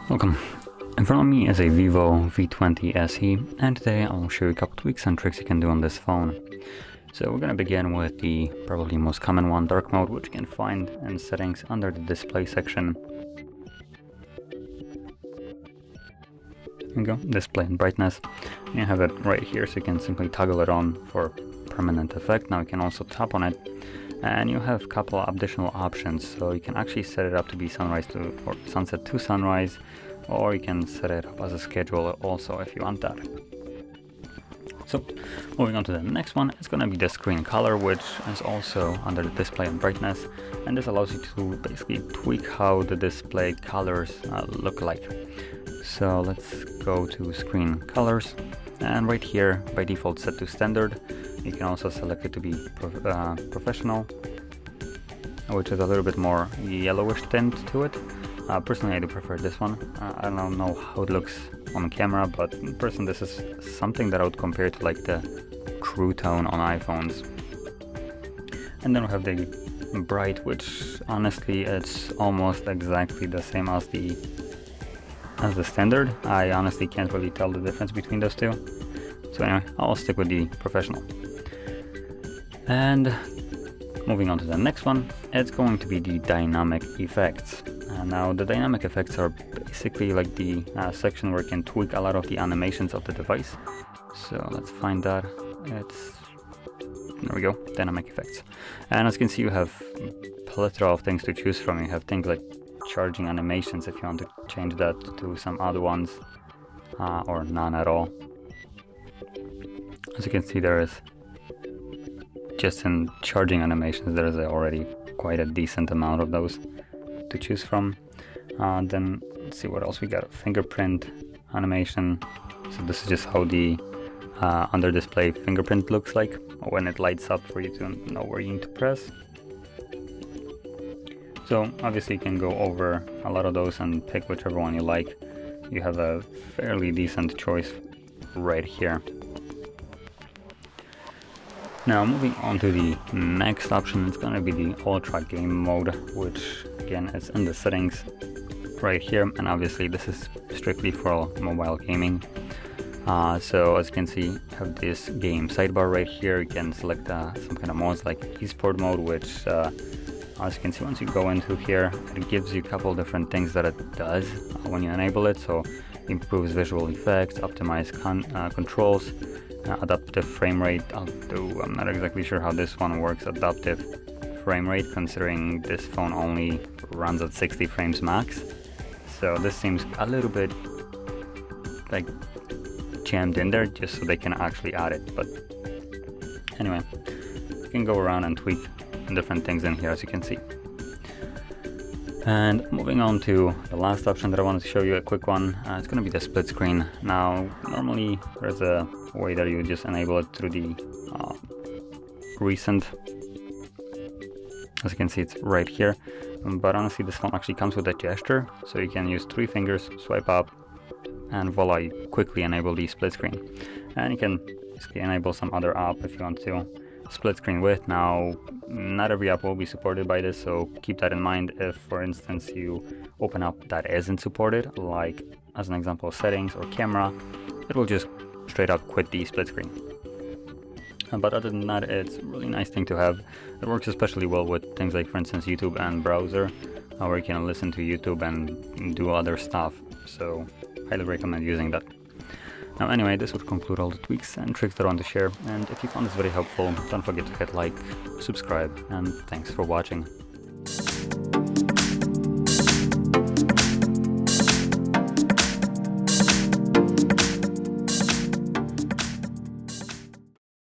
Welcome. In front of me is a VIVO V20 SE, and today I'll show you a couple tweaks and tricks you can do on this phone. So we're going to begin with the probably most common one, dark mode, which you can find in settings under the display section. There you go, display and brightness. And you have it right here, so you can simply toggle it on for permanent effect. Now you can also tap on it, and you have a couple of additional options. So you can actually set it up to be sunrise to or sunset to sunrise, or you can set it up as a schedule also if you want that. So moving on to the next one, it's going to be the screen color, which is also under the display and brightness, and this allows you to basically tweak how the display colors look like. So let's go to screen colors, and right here by default set to standard. You can also select it to be professional, which is a little bit more yellowish tint to it. Personally, I do prefer this one. I don't know how it looks on camera, but in person this is something that I would compare to like the True Tone on iPhones. And then we have the bright, which honestly it's almost exactly the same as the standard. I honestly can't really tell the difference between those two. So anyway, I'll stick with the professional. And moving on to the next one, it's going to be the dynamic effects. Now the dynamic effects are basically like the section where you can tweak a lot of the animations of the device. So let's find that. There we go, dynamic effects. And as you can see, you have a plethora of things to choose from. You have things like charging animations if you want to change that to some other ones, or none at all. As you can see, there is just in charging animations, there is already quite a decent amount of those to choose from. Then let's see what else we got. Fingerprint animation. So this is just how the under display fingerprint looks like when it lights up for you to know where you need to press. So obviously you can go over a lot of those and pick whichever one you like. You have a fairly decent choice right here. Now moving on to the next option, it's going to be the ultra game mode, which again is in the settings right here, and obviously this is strictly for mobile gaming. So as you can see, you have this game sidebar right here. You can select some kind of modes like esport mode, which as you can see, once you go into here, it gives you a couple different things that it does when you enable it. So improves visual effects, optimize controls, adaptive frame rate. I'm not exactly sure how this one works, adaptive frame rate, considering this phone only runs at 60 frames max. So this seems a little bit like jammed in there just so they can actually add it. But anyway, you can go around and tweak different things in here, as you can see. And moving on to the last option that I wanted to show you, a quick one. It's going to be the split screen. Now normally there's a way that you just enable it through the recent. As you can see, it's right here, but honestly this phone actually comes with a gesture, so you can use 3 fingers, swipe up, and voila, you quickly enable the split screen. And you can basically enable some other app if you want to. Split screen with. Now not every app will be supported by this, so keep that in mind. If for instance you open up that isn't supported, like as an example settings or camera, it will just straight up quit the split screen. But other than that, it's a really nice thing to have. It works especially well with things like for instance YouTube and browser, where you can listen to YouTube and do other stuff, so highly recommend using that. Now anyway, this would conclude all the tweaks and tricks that I want to share, and if you found this very helpful, don't forget to hit like, subscribe, and thanks for watching.